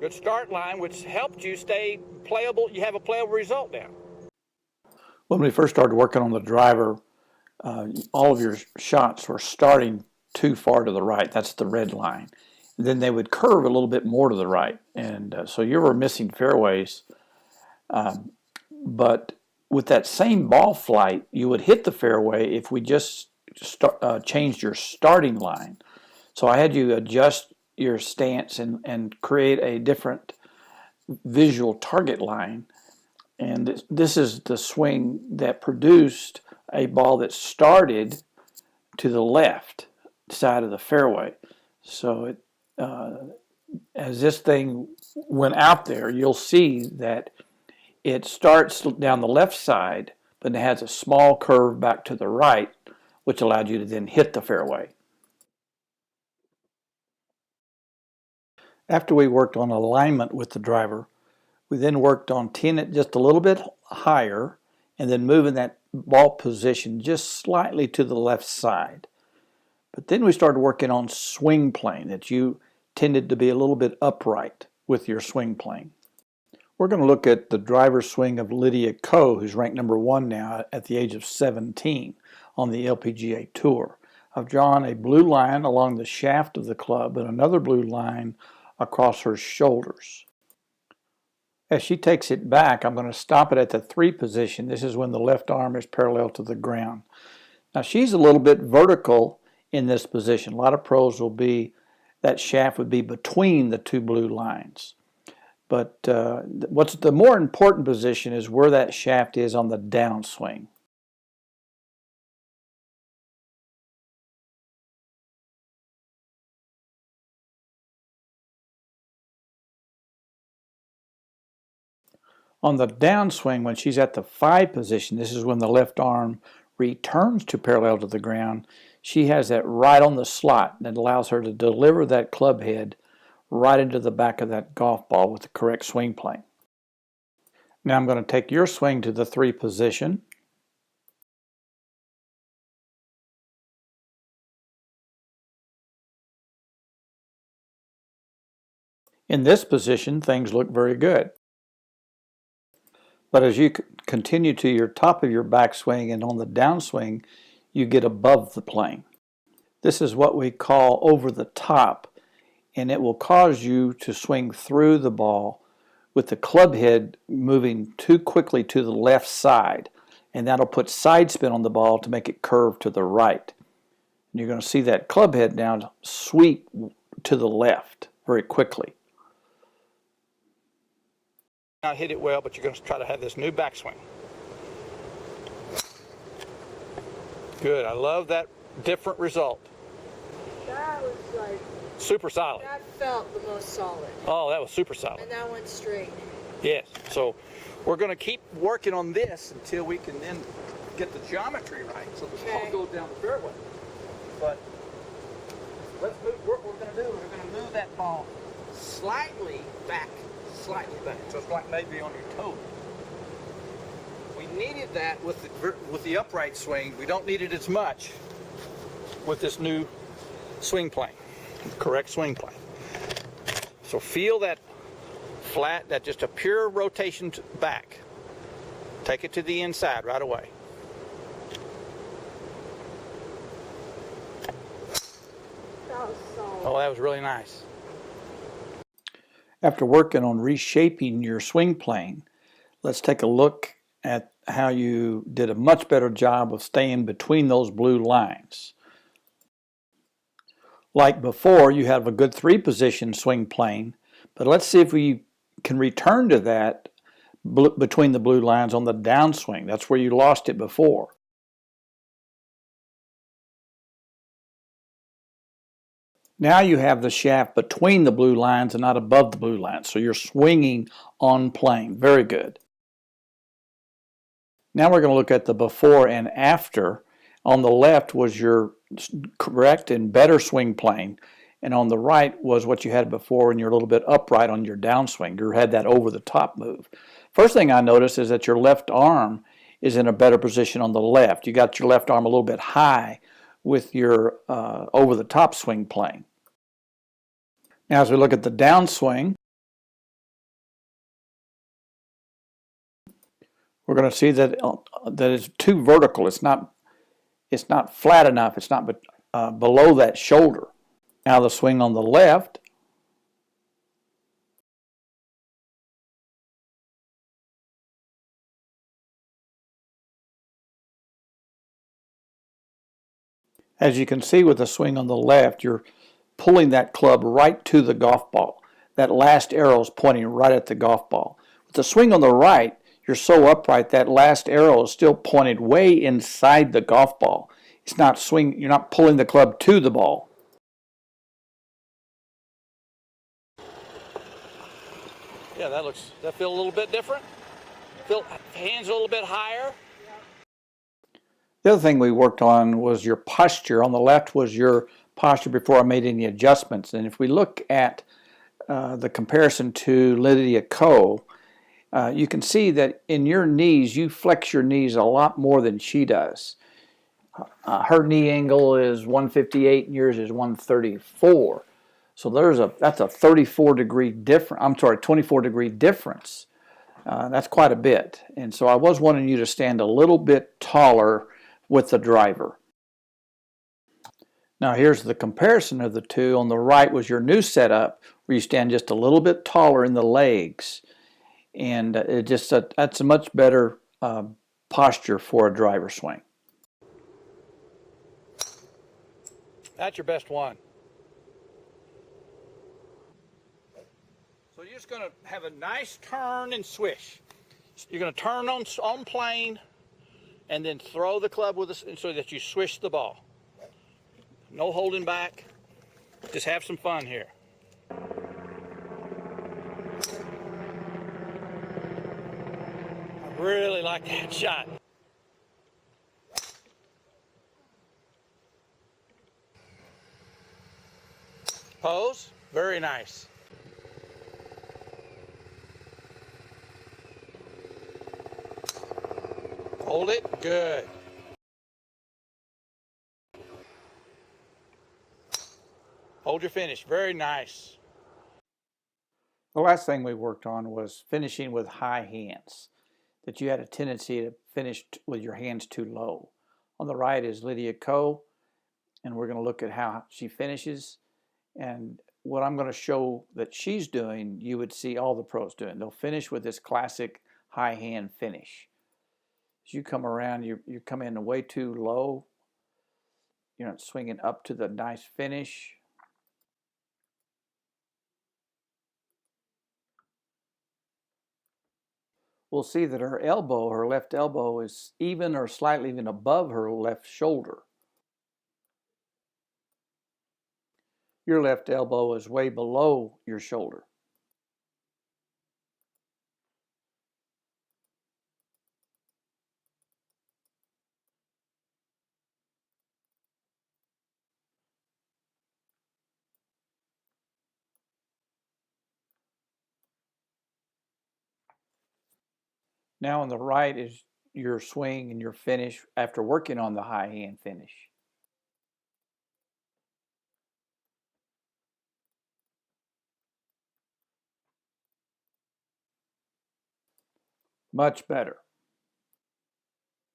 good start line, which helped you stay playable. You have a playable result now. When we first started working on the driver, all of your shots were starting too far to the right. That's the red line. And then they would curve a little bit more to the right. And so you were missing fairways. But with that same ball flight, you would hit the fairway if we just changed your starting line. So I had you adjust your stance and create a different visual target line. And this is the swing that produced a ball that started to the left side of the fairway. So as this thing went out there, you'll see that it starts down the left side, but it has a small curve back to the right, which allowed you to then hit the fairway. After we worked on alignment with the driver, we then worked on teeing it just a little bit higher and then moving that ball position just slightly to the left side. But then we started working on swing plane, that you tended to be a little bit upright with your swing plane. We're going to look at the driver swing of Lydia Ko, who's ranked #1 now at the age of 17 on the LPGA Tour. I've drawn a blue line along the shaft of the club and another blue line across her shoulders. As she takes it back, I'm going to stop it at the 3 position. This is when the left arm is parallel to the ground. Now she's a little bit vertical in this position. A lot of pros will be, that shaft would be between the 2 blue lines. But what's the more important position is where that shaft is on the downswing. On the downswing, when she's at the 5 position, this is when the left arm returns to parallel to the ground, she has that right on the slot that allows her to deliver that club head right into the back of that golf ball with the correct swing plane. Now I'm going to take your swing to the 3 position. In this position, things look very good. But as you continue to your top of your backswing and on the downswing, you get above the plane. This is what we call over the top, and it will cause you to swing through the ball with the club head moving too quickly to the left side, and that'll put side spin on the ball to make it curve to the right. And you're going to see that club head now sweep to the left very quickly. Not hit it well, but you're going to try to have this new backswing. Good. I love that different result. That was like super solid. That felt the most solid. Oh, that was super solid. And that went straight. Yes. So we're going to keep working on this until we can then get the geometry right, so the ball goes down the fairway. But let's move. What we're going to do is we're going to move that ball slightly back. So it's like maybe on your toe. We needed that with the upright swing. We don't need it as much with this new swing plane, correct swing plane. So feel that flat, that just a pure rotation back. Take it to the inside right away. That was solid. Oh, that was really nice. After working on reshaping your swing plane, let's take a look at how you did a much better job of staying between those blue lines. Like before, you have a good 3-position swing plane, but let's see if we can return to that between the blue lines on the downswing. That's where you lost it before. Now you have the shaft between the blue lines and not above the blue lines, so you're swinging on plane. Very good. Now we're going to look at the before and after. On the left was your correct and better swing plane, and on the right was what you had before, and you're a little bit upright on your downswing. You had that over the top move. First thing I noticed is that your left arm is in a better position on the left. You got your left arm a little bit high with your over the top swing plane. Now as we look at the downswing, We're going to see that that it's too vertical. It's not flat enough. It's not below that shoulder. Now the swing on the left. As you can see with the swing on the left, you're pulling that club right to the golf ball. That last arrow is pointing right at the golf ball. With the swing on the right, you're so upright that last arrow is still pointed way inside the golf ball. It's not swing, you're not pulling the club to the ball. Yeah, that feel a little bit different? Feel hands a little bit higher? The other thing we worked on was your posture. On the left was your posture before I made any adjustments. And if we look at the comparison to Lydia Ko, you can see that in your knees, you flex your knees a lot more than she does. Her knee angle is 158 and yours is 134. So that's a 24 degree difference. I'm sorry, 24 degree difference. That's quite a bit. And so I was wanting you to stand a little bit taller with the driver. Now here's the comparison of the two. On the right was your new setup where you stand just a little bit taller in the legs. And that's a much better posture for a driver swing. That's your best one. So you're just going to have a nice turn and swish. You're going to turn on plane and then throw the club so that you swish the ball. No holding back. Just have some fun here. I really like that shot. Pose, very nice. Hold it, good. Hold your finish, very nice. The last thing we worked on was finishing with high hands, that you had a tendency to finish with your hands too low. On the right is Lydia Ko, and we're going to look at how she finishes. And what I'm going to show that she's doing, you would see all the pros doing. They'll finish with this classic high hand finish. As you come around, you come in way too low. You're not swinging up to the nice finish. We'll see that her elbow, her left elbow, is even or slightly even above her left shoulder. Your left elbow is way below your shoulder. Now on the right is your swing and your finish after working on the high hand finish. Much better.